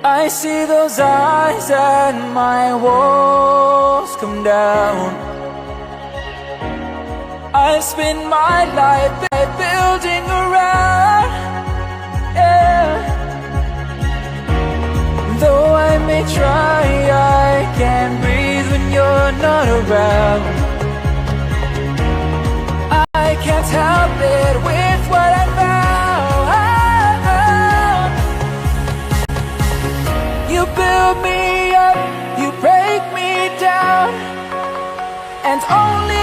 I see those eyes and my walls come down. I spend my life building around, yeah. Though I may try, I can't breathe when you're not around. I can't help it with what I found. You build me up, you break me down, and only